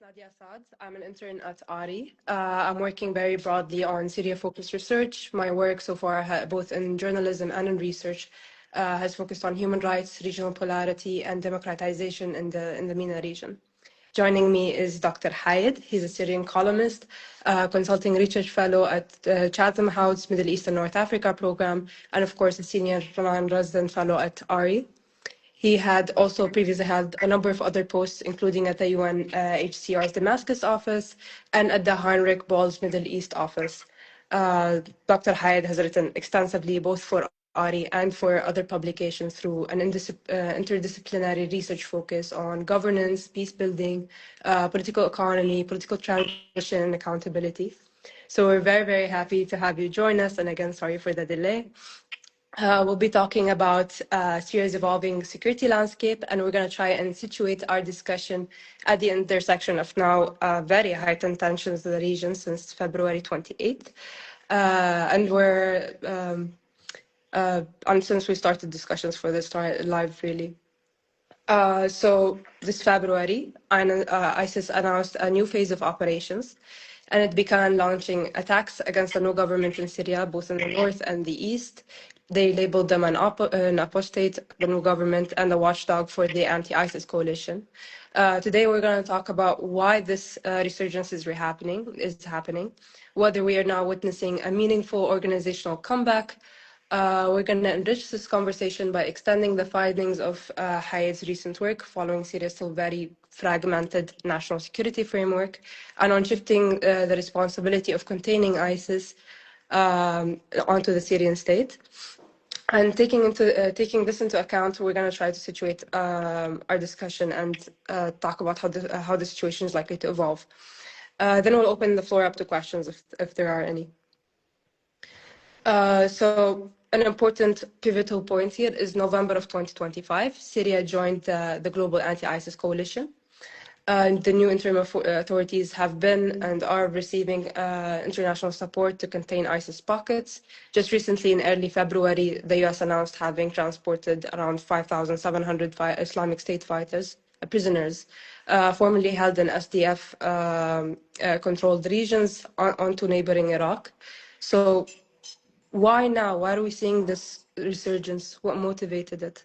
Nadia Saad. I'm an intern at ARI. I'm working very broadly on Syria-focused research. My work so far, both in journalism and in research, has focused on human rights, regional polarity, and democratization in the MENA region. Joining me is Dr. Hayed. He's a Syrian columnist, consulting research fellow at Chatham House Middle East and North Africa program, and of course, a senior resident fellow at ARI. He had also previously had a number of other posts, including at the UNHCR's Damascus office and at the Heinrich Boll's Middle East office. Dr. Hayed has written extensively both for ARI and for other publications through an interdisciplinary research focus on governance, peace building, political economy, political transition, and accountability. So we're very, very happy to have you join us. And again, sorry for the delay. We'll be talking about Syria's evolving security landscape, and we're going to try and situate our discussion at the intersection of now very heightened tensions in the region since February 28th. And since we started discussions for this live, really. So this February, ISIS announced a new phase of operations, and it began launching attacks against the new government in Syria, both in the north and the east. They labeled them an apostate, the new government, and a watchdog for the anti-ISIS coalition. Today, we're going to talk about why this resurgence is happening, whether we are now witnessing a meaningful organizational comeback. We're going to enrich this conversation by extending the findings of Hayed's recent work following Syria's still very fragmented national security framework, and on shifting the responsibility of containing ISIS onto the Syrian state. And taking this into account, we're going to try to situate our discussion and talk about how the situation is likely to evolve. Then we'll open the floor up to questions if there are any. So an important pivotal point here is November of 2025. Syria joined the global anti-ISIS coalition. The new interim authorities have been and are receiving international support to contain ISIS pockets. Just recently, in early February, the US announced having transported around 5,700 Islamic State fighters, prisoners, formerly held in SDF-controlled regions onto neighboring Iraq. So why now? Why are we seeing this resurgence? What motivated it?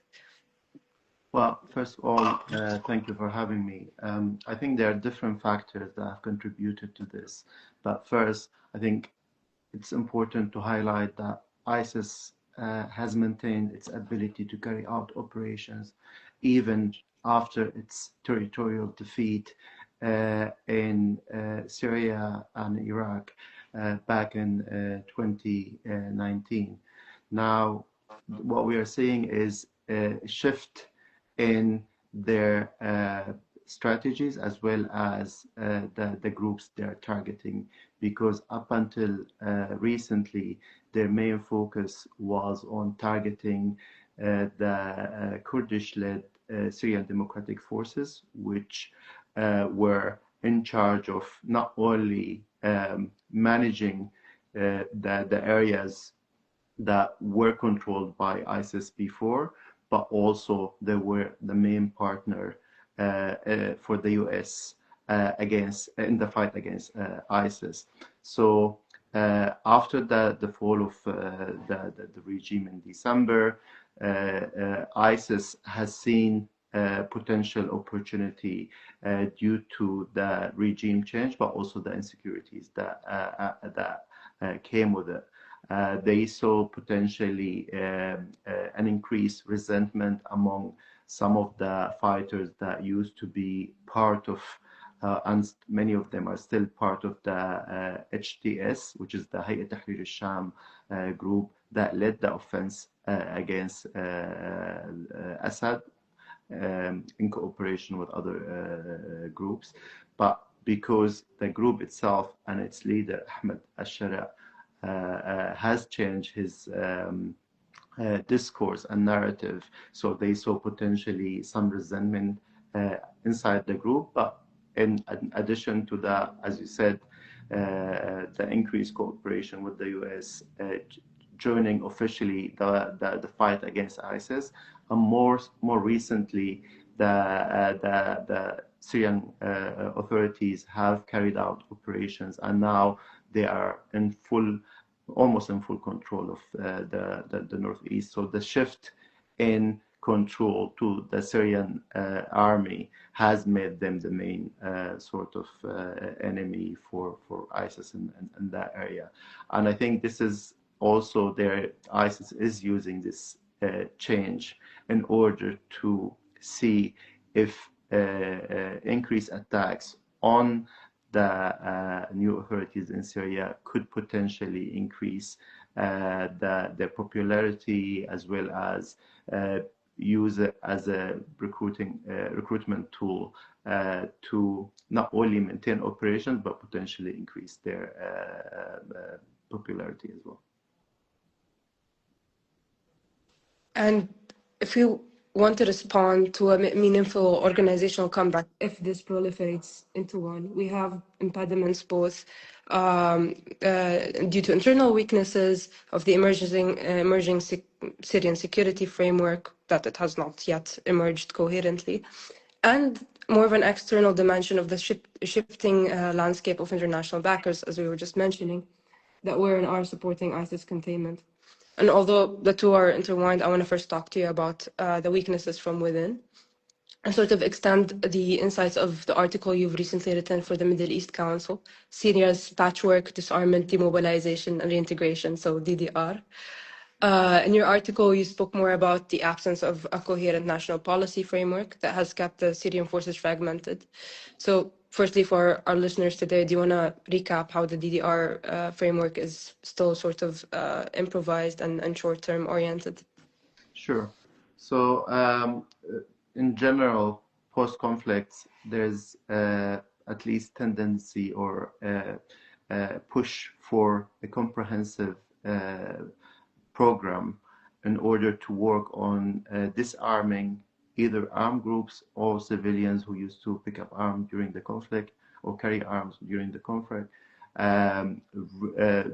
Well, first of all, thank you for having me. I think there are different factors that have contributed to this. But first, I think it's important to highlight that ISIS has maintained its ability to carry out operations even after its territorial defeat in Syria and Iraq back in 2019. Now, what we are seeing is a shift in their strategies as well as the groups they're targeting, because up until recently, their main focus was on targeting the Kurdish-led Syrian Democratic Forces, which were in charge of not only managing the areas that were controlled by ISIS before, but also they were the main partner for the US in the fight against ISIS. So after the fall of the regime in December, ISIS has seen potential opportunity due to the regime change, but also the insecurities that came with it. They saw potentially an increased resentment among some of the fighters that used to be part of, and many of them are still part of the HTS, which is the Hayat Tahrir al-Sham group that led the offense against Assad in cooperation with other groups. But because the group itself and its leader, Ahmed al-Shara, has changed his discourse and narrative, so they saw potentially some resentment inside the group. But in addition to that, as you said, the increased cooperation with the US, joining officially the fight against ISIS, and more recently the Syrian authorities have carried out operations, and now they are in almost in full control of the northeast. So the shift in control to the Syrian army has made them the main sort of enemy for ISIS in that area. And I think this is also ISIS is using this change in order to see if increased attacks on the new authorities in Syria could potentially increase their popularity, as well as use it as a recruitment tool to not only maintain operations but potentially increase their popularity as well. And if you want to respond to a meaningful organizational comeback, if this proliferates into one, we have impediments both due to internal weaknesses of the emerging Syrian security framework, that it has not yet emerged coherently, and more of an external dimension of the shifting landscape of international backers, as we were just mentioning, that were and are supporting ISIS containment. And although the two are intertwined, I want to first talk to you about the weaknesses from within and sort of extend the insights of the article you've recently written for the Middle East Council, Syria's Patchwork, Disarmament, Demobilization, and Reintegration, so DDR. In your article, you spoke more about the absence of a coherent national policy framework that has kept the Syrian forces fragmented. So firstly, for our listeners today, do you want to recap how the DDR framework is still sort of improvised and short-term oriented? Sure. So in general, post-conflicts, there's at least tendency or push for a comprehensive program in order to work on disarming either armed groups or civilians who used to pick up arms during the conflict or carry arms during the conflict,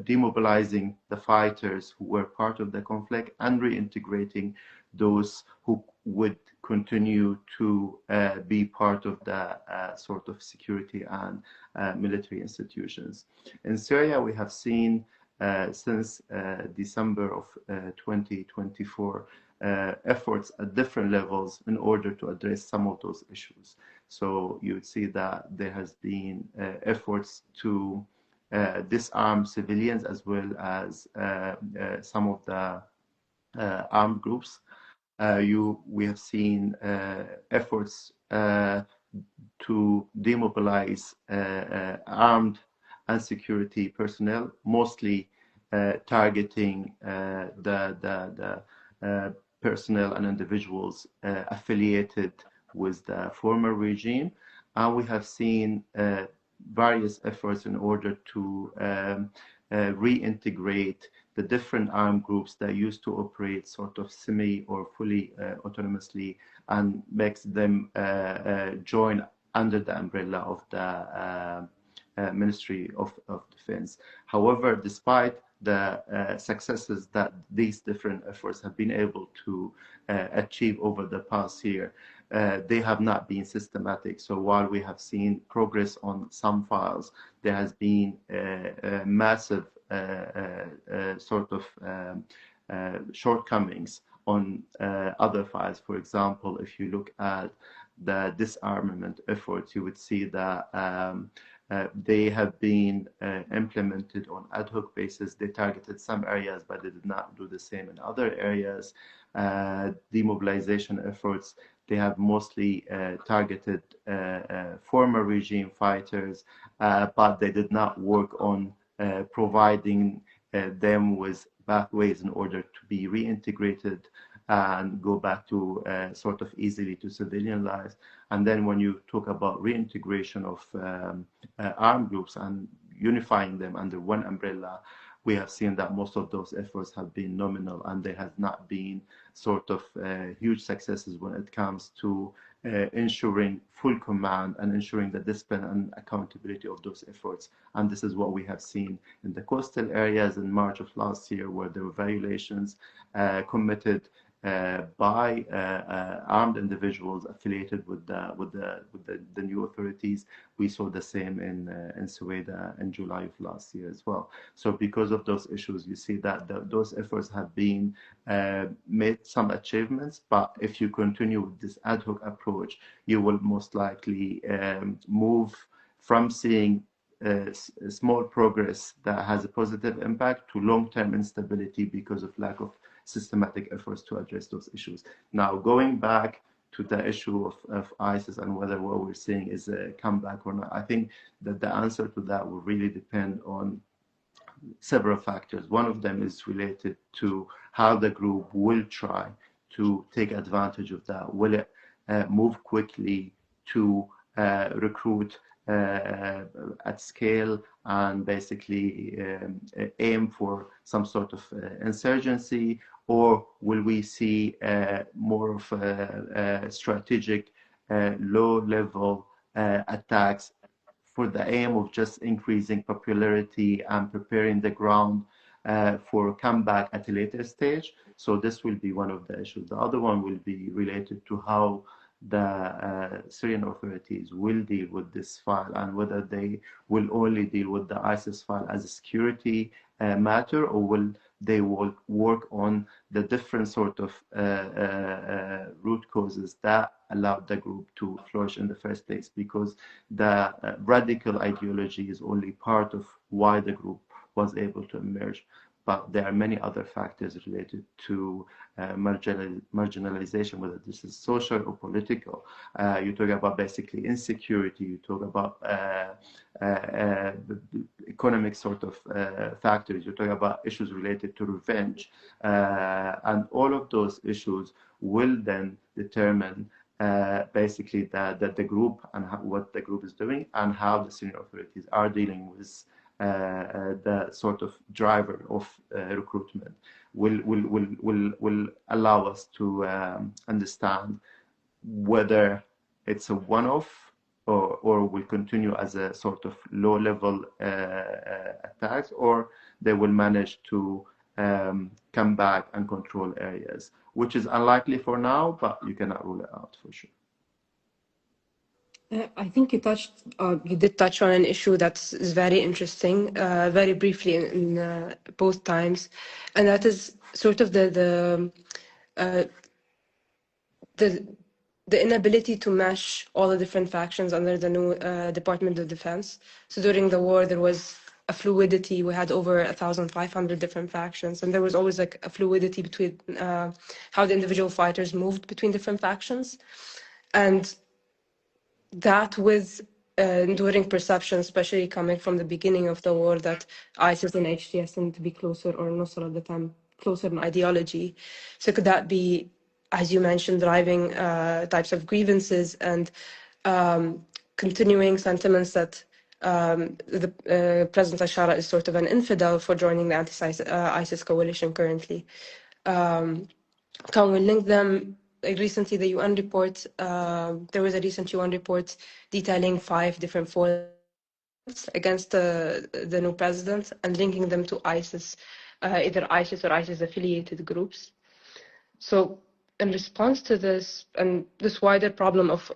demobilizing the fighters who were part of the conflict, and reintegrating those who would continue to be part of the sort of security and military institutions. In Syria, we have seen since December of 2024 efforts at different levels in order to address some of those issues. So you would see that there has been efforts to disarm civilians as well as some of the armed groups. We have seen efforts to demobilize armed and security personnel, mostly targeting the personnel and individuals affiliated with the former regime. And we have seen various efforts in order to reintegrate the different armed groups that used to operate sort of semi or fully autonomously, and makes them join under the umbrella of the Ministry of Defense. However, despite the successes that these different efforts have been able to achieve over the past year, they have not been systematic. So while we have seen progress on some files, there has been massive sort of shortcomings on other files. For example, if you look at the disarmament efforts, you would see that they have been implemented on ad hoc basis. They targeted some areas, but they did not do the same in other areas. Demobilization efforts, they have mostly targeted former regime fighters, but they did not work on providing them with pathways in order to be reintegrated and go back to sort of easily to civilian lives. And then when you talk about reintegration of armed groups and unifying them under one umbrella, we have seen that most of those efforts have been nominal, and there has not been sort of huge successes when it comes to ensuring full command and ensuring the discipline and accountability of those efforts. And this is what we have seen in the coastal areas in March of last year, where there were violations committed by armed individuals affiliated with the new authorities. We saw the same in Sueda in July of last year as well. So because of those issues, you see that those efforts have been made some achievements, but if you continue with this ad hoc approach, you will most likely move from seeing small progress that has a positive impact to long-term instability because of lack of systematic efforts to address those issues. Now, going back to the issue of ISIS and whether what we're seeing is a comeback or not, I think that the answer to that will really depend on several factors. One of them is related to how the group will try to take advantage of that. Will it move quickly to recruit at scale and basically aim for some sort of insurgency, or will we see more of strategic low-level attacks for the aim of just increasing popularity and preparing the ground for a comeback at a later stage? So this will be one of the issues. The other one will be related to how the Syrian authorities will deal with this file and whether they will only deal with the ISIS file as a security matter, or will they will work on the different sort of root causes that allowed the group to flourish in the first place, because the radical ideology is only part of why the group was able to emerge. But there are many other factors related to marginalization, whether this is social or political. You talk about basically insecurity, you talk about economic sort of factors, you talk about issues related to revenge. And all of those issues will then determine basically the group and what the group is doing and how the Syrian authorities are dealing with the sort of driver of recruitment. Will allow us to understand whether it's a one-off or will continue as a sort of low-level attacks, or they will manage to come back and control areas, which is unlikely for now, but you cannot rule it out for sure. I think you did touch on an issue that's very interesting, very briefly in both times, and that is sort of the inability to mesh all the different factions under the new Department of Defense. So during the war, there was a fluidity. We had over 1,500 different factions, and there was always like a fluidity between how the individual fighters moved between different factions, and that with enduring perception, especially coming from the beginning of the war, that ISIS and HTS tend to be closer, or Nusra at the time, closer in ideology. So could that be, as you mentioned, driving types of grievances and continuing sentiments that the President Ashara is sort of an infidel for joining the anti-ISIS coalition currently? Can we link them? Recently, the UN report, there was a recent UN report detailing 5 different faults against the new president and linking them to ISIS, either ISIS or ISIS-affiliated groups. So in response to this and this wider problem of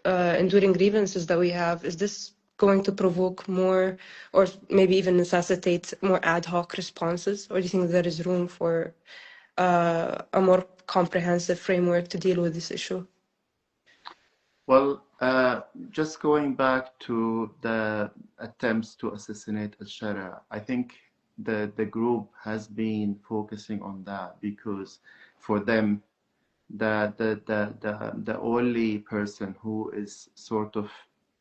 enduring grievances that we have, is this going to provoke more or maybe even necessitate more ad hoc responses? Or do you think there is room for a more comprehensive framework to deal with this issue? Well, just going back to the attempts to assassinate al-Shara, I think the group has been focusing on that because for them, the only person who is sort of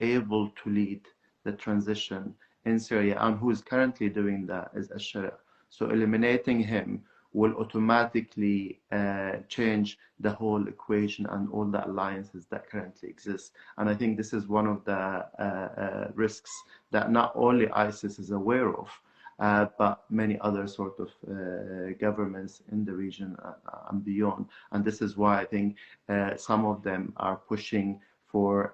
able to lead the transition in Syria and who is currently doing that is al-Shara. So eliminating him will automatically change the whole equation and all the alliances that currently exist. And I think this is one of the risks that not only ISIS is aware of, but many other sort of governments in the region and beyond. And this is why I think some of them are pushing for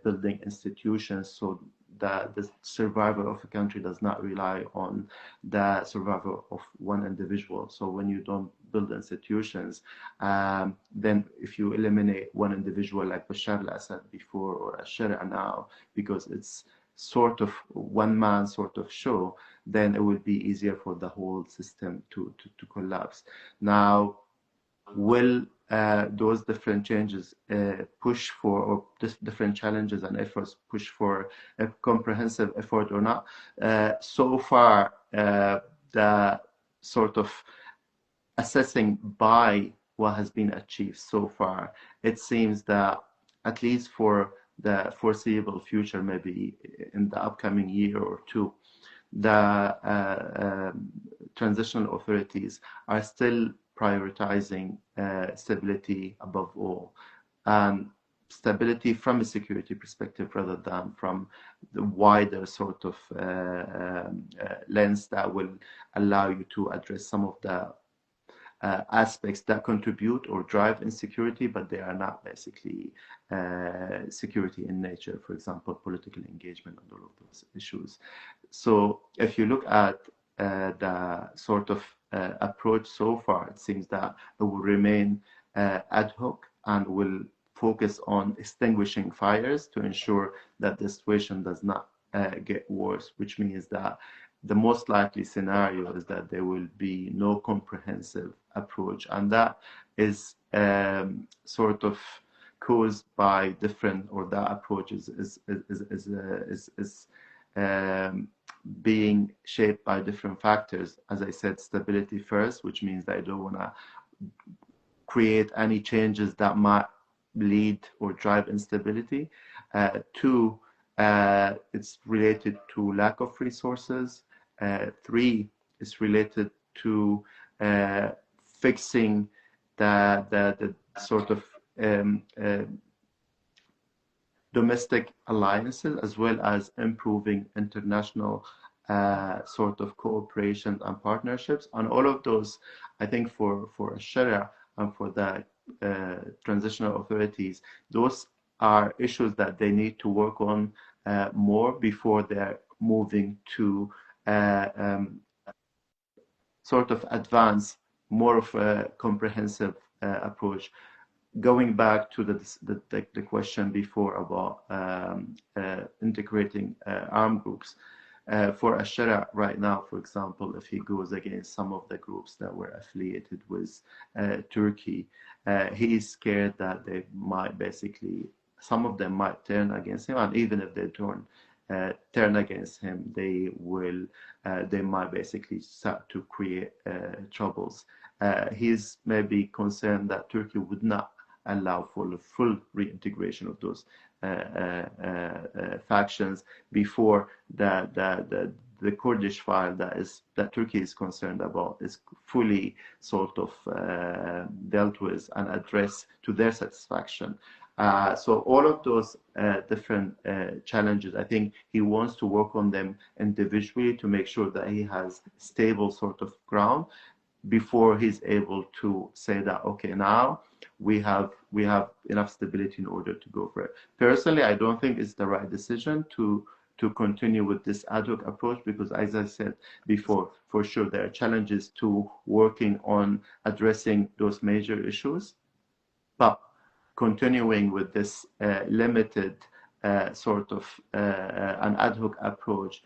building institutions so that the survival of a country does not rely on the survival of one individual. So when you don't build institutions. Then if you eliminate one individual like Bashar al-Assad before or al-Sharia now, because it's sort of one man sort of show, then it would be easier for the whole system to collapse. Now, will those different changes push for, or different challenges and efforts push for a comprehensive effort or not? So far, the sort of assessing by what has been achieved so far, it seems that at least for the foreseeable future, maybe in the upcoming year or two, the transitional authorities are still prioritizing stability above all, and stability from a security perspective rather than from the wider sort of lens that will allow you to address some of the aspects that contribute or drive insecurity, but they are not basically security in nature, for example, political engagement and all of those issues. So if you look at the sort of approach so far, it seems that it will remain ad hoc and will focus on extinguishing fires to ensure that the situation does not get worse, which means that the most likely scenario is that there will be no comprehensive approach, and that is sort of caused by different, or that approach is being shaped by different factors. As I said, stability first, which means that I don't want to create any changes that might lead or drive instability. Two, it's related to lack of resources. Three is related to fixing the sort of domestic alliances, as well as improving international sort of cooperation and partnerships. And all of those, I think for Sharia and for the transitional authorities, those are issues that they need to work on more before they're moving to sort of advance more of a comprehensive approach. Going back to the question before about integrating armed groups, for al-Sharia right now, for example, if he goes against some of the groups that were affiliated with Turkey, he is scared that they might basically, some of them might turn against him, and even if they turn against him, they might basically start to create troubles. He's maybe concerned that Turkey would not allow for the full reintegration of those factions before the Kurdish file that Turkey is concerned about is fully sort of dealt with and addressed to their satisfaction. So all of those different challenges, I think he wants to work on them individually to make sure that he has stable sort of ground before he's able to say that, okay, now we have enough stability in order to go for it. Personally, I don't think it's the right decision to continue with this ad hoc approach, because as I said before, for sure there are challenges to working on addressing those major issues, but continuing with this limited sort of an ad hoc approach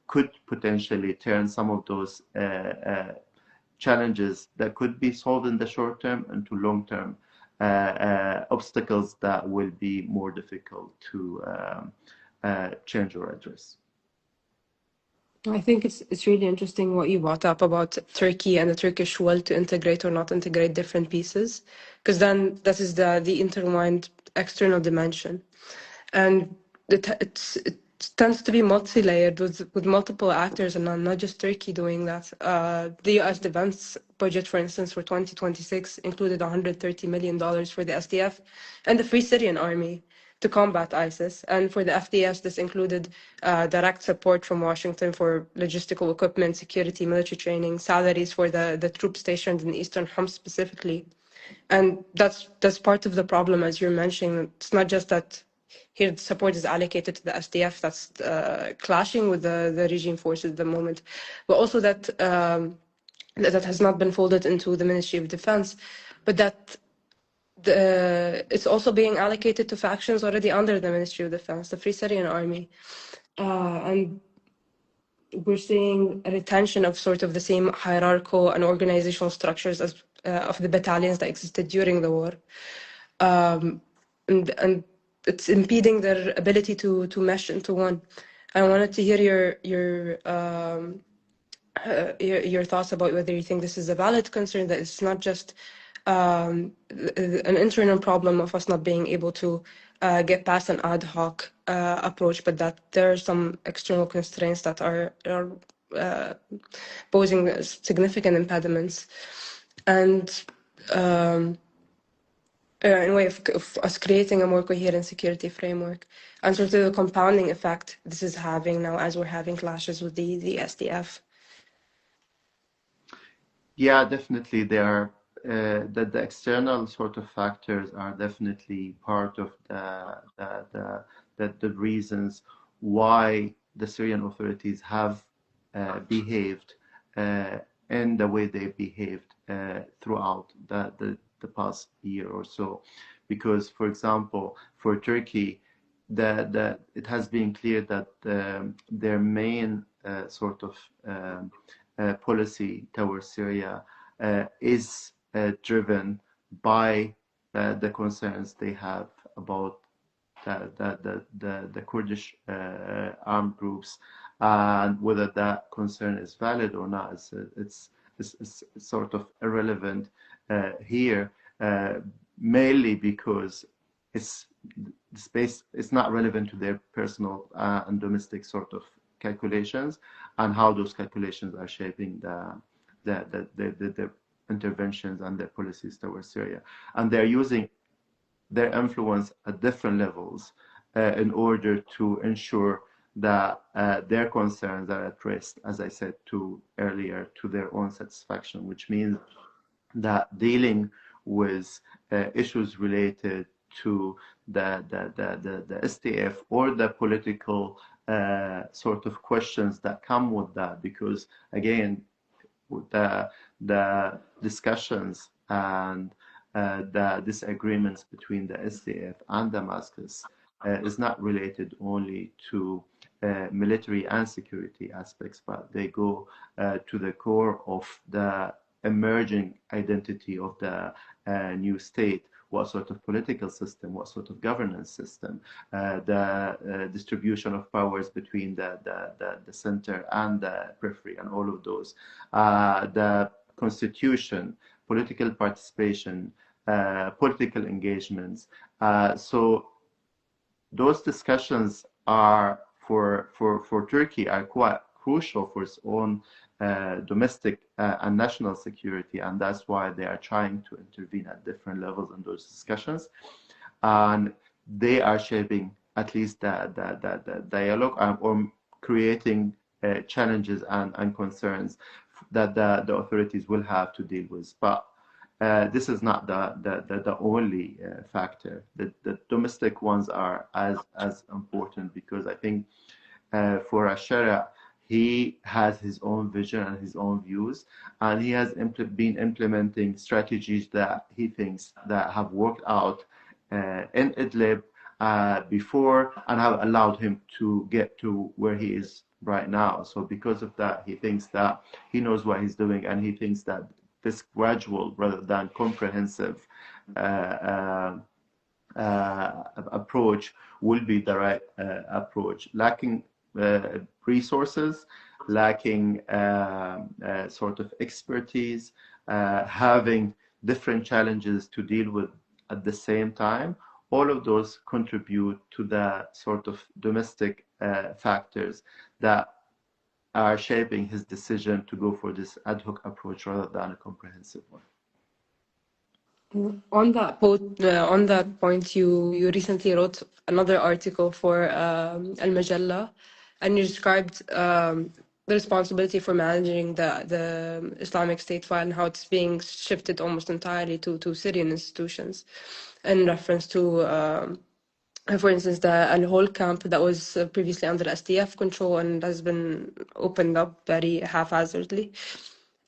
could potentially turn some of those challenges that could be solved in the short term into long-term obstacles that will be more difficult to change or address. I think it's really interesting what you brought up about Turkey and the Turkish will to integrate or not integrate different pieces, because then that is the intertwined external dimension, and it tends to be multi-layered with multiple actors, and not just Turkey doing that. The U.S. defense budget, for instance, for 2026 included $130 million for the SDF and the Free Syrian Army to combat ISIS. And for the FDS, this included direct support from Washington for logistical equipment, security, military training, salaries for the troops stationed in Eastern Homs specifically. And that's part of the problem, as you're mentioning. It's not just that here the support is allocated to the SDF that's clashing with the regime forces at the moment, but also that that has not been folded into the Ministry of Defense, but that it's also being allocated to factions already under the Ministry of Defense, the Free Syrian Army. And we're seeing a retention of sort of the same hierarchical and organizational structures as of the battalions that existed during the war. And it's impeding their ability to mesh into one. I wanted to hear your thoughts about whether you think this is a valid concern, that it's not just an internal problem of us not being able to get past an ad hoc approach, but that there are some external constraints that are posing significant impediments. And in a way of us creating a more coherent security framework, and sort of the compounding effect this is having now as we're having clashes with the SDF. Yeah, definitely. There are the external sort of factors are definitely part of the reasons why the Syrian authorities have behaved in the way they behaved throughout the past year or so. Because, for example, for Turkey, it has been clear that their main sort of policy towards Syria is driven by the concerns they have about the Kurdish armed groups, and whether that concern is valid or not, it's sort of irrelevant here, mainly because it's not relevant to their personal and domestic sort of calculations, and how those calculations are shaping the interventions and their policies towards Syria. And they're using their influence at different levels in order to ensure that their concerns are addressed, as I said earlier, to their own satisfaction, which means that dealing with issues related to the SDF or the political sort of questions that come with that, because again, the discussions and the disagreements between the SDF and Damascus is not related only to military and security aspects, but they go to the core of the emerging identity of the new state. What sort of political system, what sort of governance system, the distribution of powers between the center and the periphery, and all of those, the constitution, political participation, political engagements. So those discussions are for Turkey are quite crucial for its own domestic and national security, and that's why they are trying to intervene at different levels in those discussions, and they are shaping at least the dialogue or creating challenges and concerns that the authorities will have to deal with. But this is not the only factor. The domestic ones are as important, because I think for afkARI, he has his own vision and his own views, and he has been implementing strategies that he thinks that have worked out in Idlib before, and have allowed him to get to where he is right now. So because of that, he thinks that he knows what he's doing, and he thinks that this gradual rather than comprehensive approach will be the right approach. Lacking resources, lacking sort of expertise, having different challenges to deal with at the same time, all of those contribute to the sort of domestic factors that are shaping his decision to go for this ad hoc approach rather than a comprehensive one. On that point, you recently wrote another article for Al-Majalla, and you described the responsibility for managing the Islamic State file and how it's being shifted almost entirely to Syrian institutions, in reference to, for instance, the Al-Hol camp that was previously under SDF control and has been opened up very haphazardly.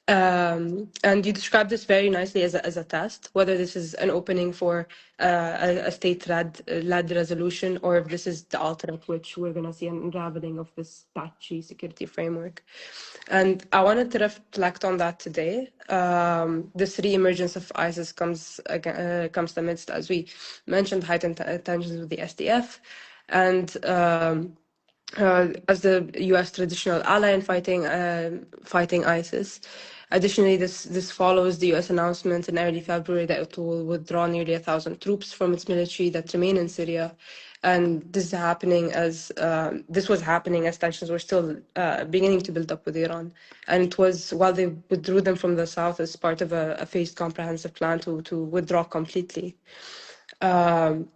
And you described this very nicely as a test, whether this is an opening for a state-led resolution, or if this is the alternate, which we're going to see an unraveling of this patchy security framework. And I wanted to reflect on that today. This re-emergence of ISIS comes amidst, as we mentioned, heightened tensions with the SDF, and as the U.S. traditional ally in fighting ISIS. Additionally, this follows the U.S. announcement in early February that it will withdraw nearly 1,000 troops from its military that remain in Syria, and this was happening as tensions were still beginning to build up with Iran, and it was while they withdrew them from the south as part of a phased comprehensive plan to withdraw completely. So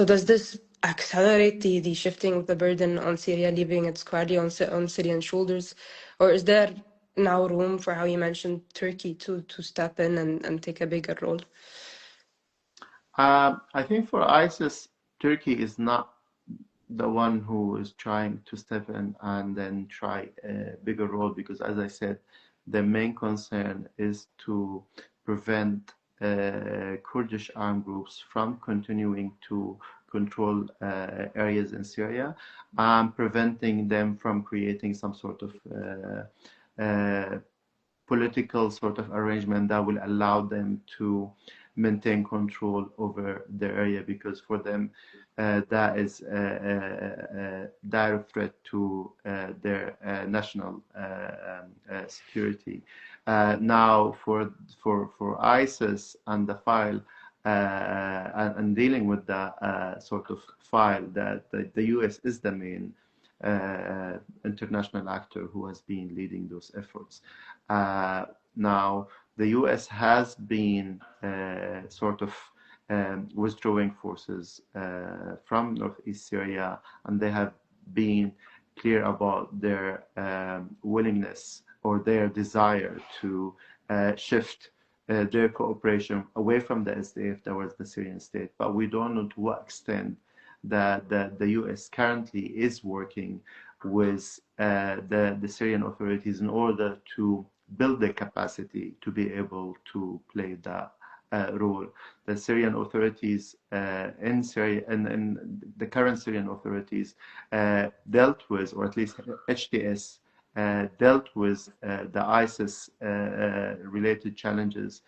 does this accelerate the shifting of the burden on Syria, leaving it squarely on Syrian shoulders? Or is there now room for, how you mentioned, Turkey to step in and take a bigger role? I think for ISIS, Turkey is not the one who is trying to step in and then try a bigger role, because as I said, the main concern is to prevent Kurdish armed groups from continuing to control areas in Syria and preventing them from creating some sort of political sort of arrangement that will allow them to maintain control over the area, because for them that is a direct threat to their national security. Now for ISIS and the file and dealing with the sort of file, that the US is the main international actor who has been leading those efforts. Now, the US has been sort of withdrawing forces from northeast Syria, and they have been clear about their willingness or their desire to shift their cooperation away from the SDF towards the Syrian state. But we don't know to what extent that the US currently is working with the Syrian authorities in order to build the capacity to be able to play that role. The Syrian authorities in Syria and the current Syrian authorities dealt with, or at least HTS dealt with the ISIS related challenges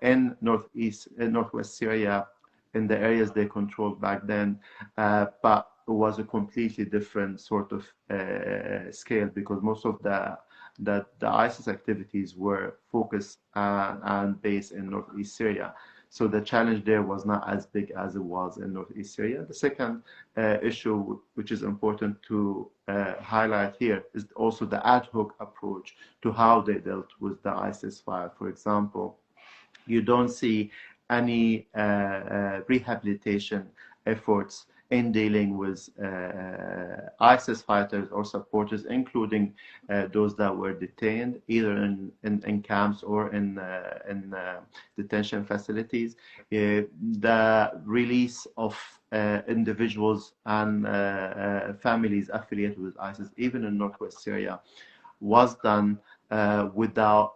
in northwest Syria, in the areas they controlled back then, but it was a completely different sort of scale, because most of the ISIS activities were focused and based in northeast Syria. So the challenge there was not as big as it was in northeast Syria. The second issue, which is important to highlight here, is also the ad hoc approach to how they dealt with the ISIS file. For example, you don't see any rehabilitation efforts in dealing with ISIS fighters or supporters, including those that were detained either in camps or in detention facilities. The release of individuals and families affiliated with ISIS, even in northwest Syria, was done without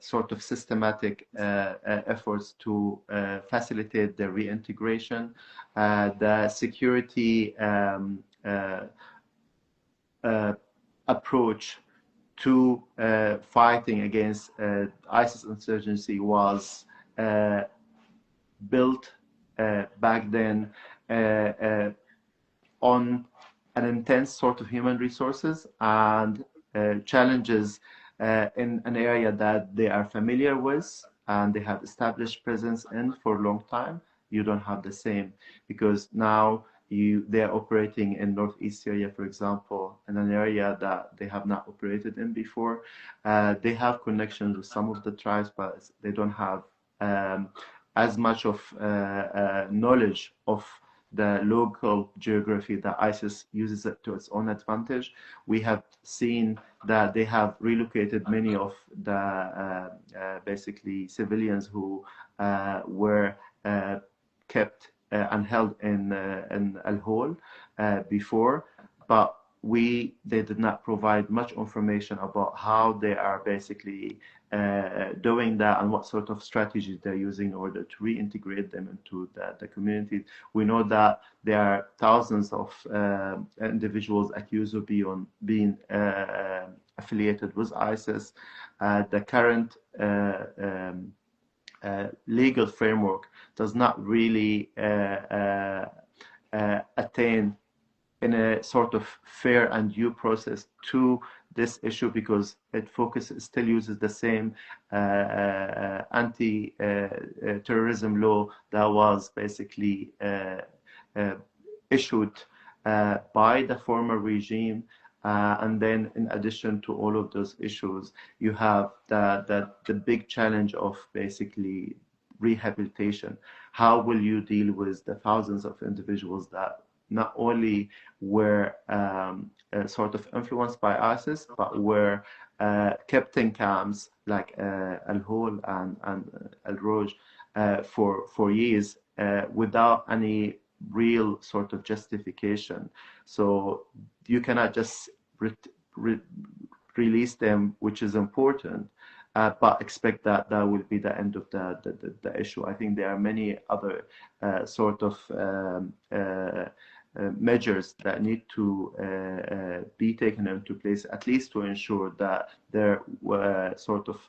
sort of systematic efforts to facilitate their reintegration. The security approach to fighting against ISIS insurgency was built back then on an intense sort of human resources and challenges in an area that they are familiar with and they have established presence in for a long time. You don't have the same, because now they're operating in northeast Syria, for example, in an area that they have not operated in before. They have connections with some of the tribes, but they don't have as much of knowledge of the local geography that ISIS uses it to its own advantage. We have seen that they have relocated many of the basically civilians who were kept and held in Al-Hol before, but they did not provide much information about how they are basically doing that and what sort of strategies they're using in order to reintegrate them into the community. We know that there are thousands of individuals accused of being affiliated with ISIS. The current legal framework does not really attain in a sort of fair and due process to this issue, because it still uses the same anti-terrorism law that was basically issued by the former regime. And then in addition to all of those issues, you have the big challenge of basically rehabilitation. How will you deal with the thousands of individuals that not only were sort of influenced by ISIS, but were kept in camps like Al-Hol and Al-Roj for years without any real sort of justification. So you cannot just release them, which is important, but expect that that will be the end of the issue. I think there are many other sort of measures that need to be taken into place, at least to ensure that their sort of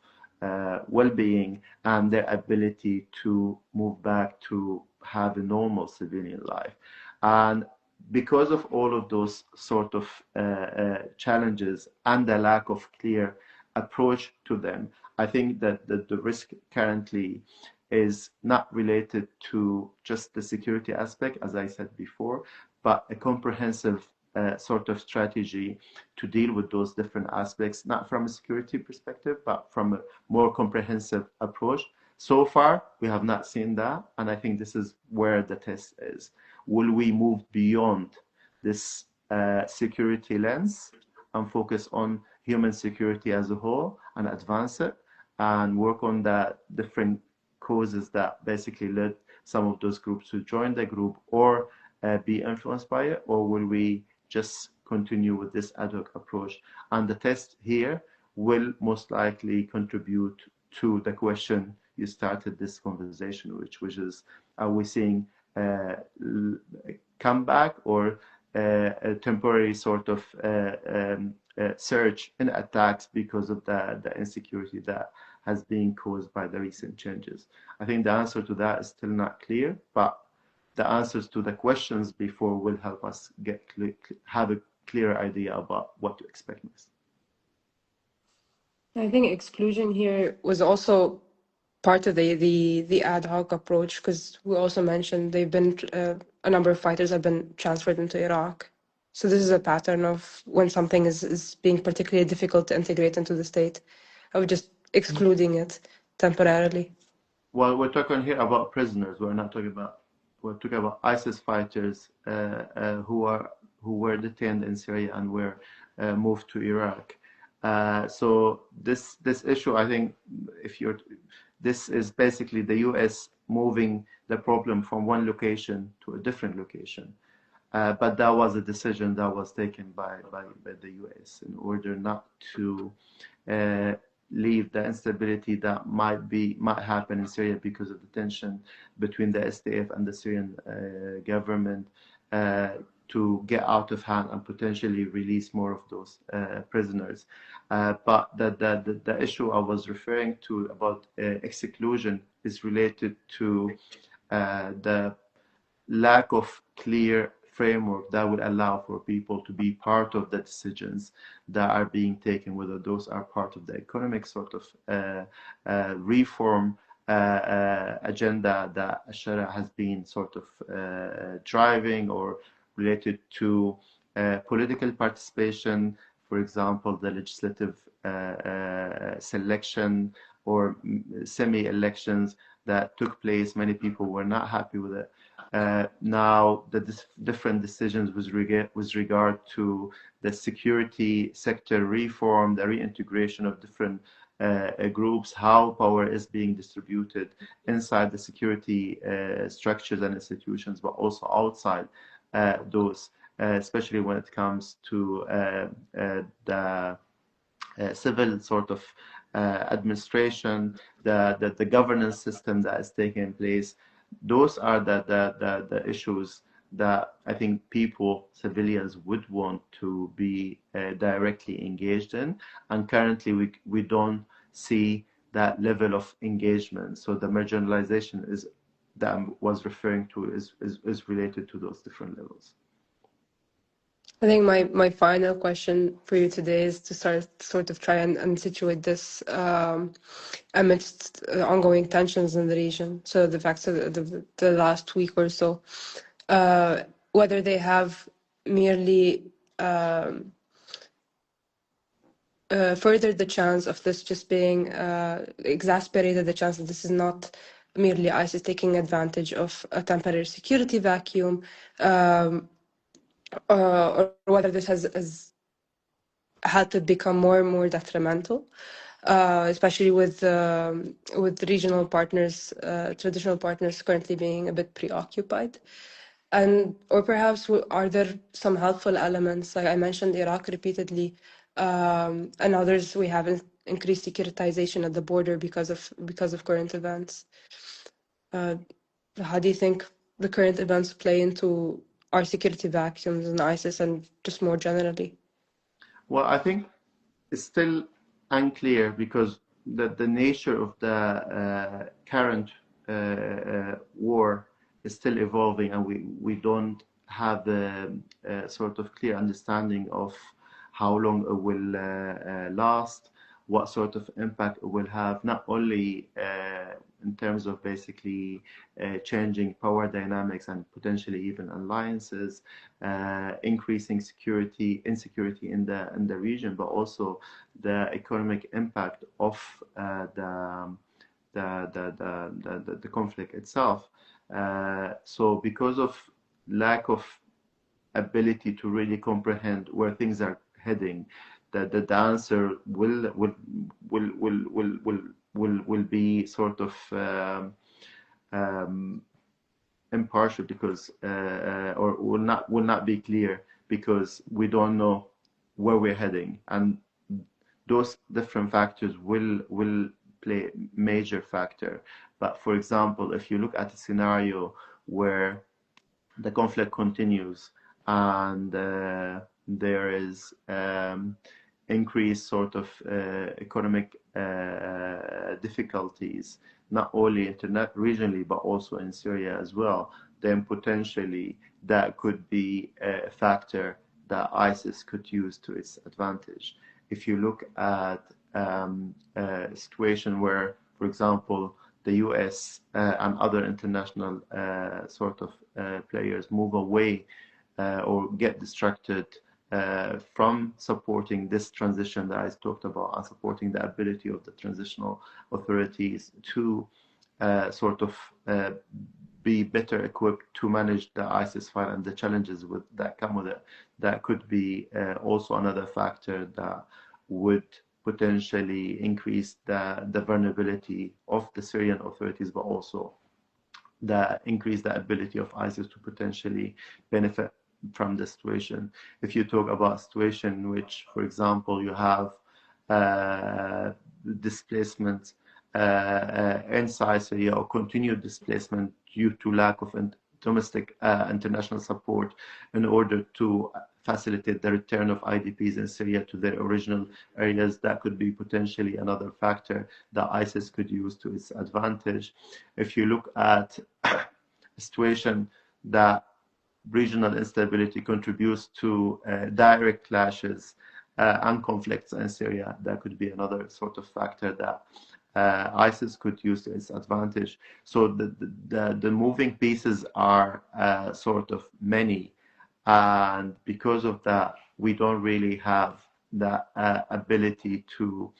well-being and their ability to move back to have a normal civilian life. And because of all of those sort of challenges and the lack of clear approach to them, I think that the risk currently is not related to just the security aspect, as I said before, but a comprehensive sort of strategy to deal with those different aspects, not from a security perspective, but from a more comprehensive approach. So far, we have not seen that, and I think this is where the test is. Will we move beyond this security lens and focus on human security as a whole and advance it and work on the different causes that basically led some of those groups to join the group or be influenced by it, or will we just continue with this ad hoc approach? And the test here will most likely contribute to the question you started this conversation with, which is, are we seeing comeback or a temporary sort of surge in attacks because of the insecurity that has been caused by the recent changes? I think the answer to that is still not clear, but the answers to the questions before will help us have a clear idea about what to expect next. I think exclusion here was also part of the ad hoc approach, because we also mentioned they've been a number of fighters have been transferred into Iraq. So this is a pattern of when something is being particularly difficult to integrate into the state, of just excluding it temporarily. Well, we're talking here about prisoners. We're talking about ISIS fighters who were detained in Syria and were moved to Iraq. So this issue, I think, this is basically the U.S. moving the problem from one location to a different location. But that was a decision that was taken by the U.S. in order not to leave the instability that might happen in Syria because of the tension between the SDF and the Syrian government to get out of hand and potentially release more of those prisoners. But the issue I was referring to about exclusion is related to the lack of clear framework that would allow for people to be part of the decisions that are being taken, whether those are part of the economic sort of reform agenda that afkARI has been sort of driving, or related to political participation, for example, the legislative selection or semi-elections that took place. Many people were not happy with it. Now, the different decisions with regard to the security sector reform, the reintegration of different groups, how power is being distributed inside the security structures and institutions, but also outside those. especially when it comes to the civil sort of administration, the governance system that is taking place. Those are the issues that I think people, civilians, would want to be directly engaged in. And currently, we don't see that level of engagement. So the marginalization is that I was referring to is related to those different levels. I think my final question for you today is to sort of try and situate this amidst ongoing tensions in the region. So the facts of the last week or so, whether they have merely furthered the chance of this just being exasperated the chance that this is not merely ISIS taking advantage of a temporary security vacuum, or whether this has had to become more and more detrimental, especially with regional partners, traditional partners currently being a bit preoccupied. And or perhaps are there some helpful elements? Like I mentioned Iraq repeatedly, and others we have increased securitization at the border because of current events. How do you think the current events play into our security vacuums in ISIS and just more generally? Well, I think it's still unclear because the nature of the current war is still evolving, and we don't have the sort of clear understanding of how long it will last, what sort of impact it will have, not only in terms of basically changing power dynamics and potentially even alliances, increasing insecurity in the region, but also the economic impact of the conflict itself. So because of lack of ability to really comprehend where things are heading, the answer will be sort of impartial because or will not be clear because we don't know where we're heading, and those different factors will play a major factor. But for example, if you look at a scenario where the conflict continues and there is increased sort of economic difficulties, not only regionally but also in Syria as well, then potentially that could be a factor that ISIS could use to its advantage. If you look at a situation where, for example, the US and other international sort of players move away or get distracted from supporting this transition that I talked about and supporting the ability of the transitional authorities to sort of be better equipped to manage the ISIS fight and the challenges that come with it. That could be also another factor that would potentially increase the vulnerability of the Syrian authorities, but also increase the ability of ISIS to potentially benefit from the situation. If you talk about a situation in which, for example, you have displacement inside Syria or continued displacement due to lack of domestic international support in order to facilitate the return of IDPs in Syria to their original areas, that could be potentially another factor that ISIS could use to its advantage. If you look at a situation that regional instability contributes to direct clashes and conflicts in Syria, that could be another sort of factor that ISIS could use to its advantage. So the moving pieces are sort of many, and because of that, we don't really have the ability to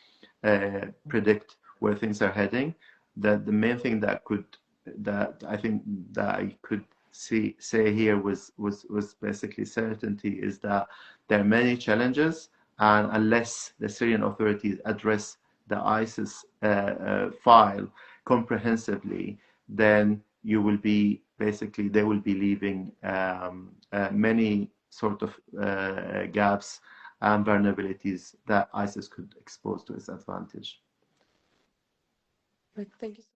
predict where things are heading. The main thing that I think that I could say here was basically certainty is that there are many challenges, and unless the Syrian authorities address the ISIS file comprehensively, then they will be leaving many sort of gaps and vulnerabilities that ISIS could expose to its advantage. Thank you.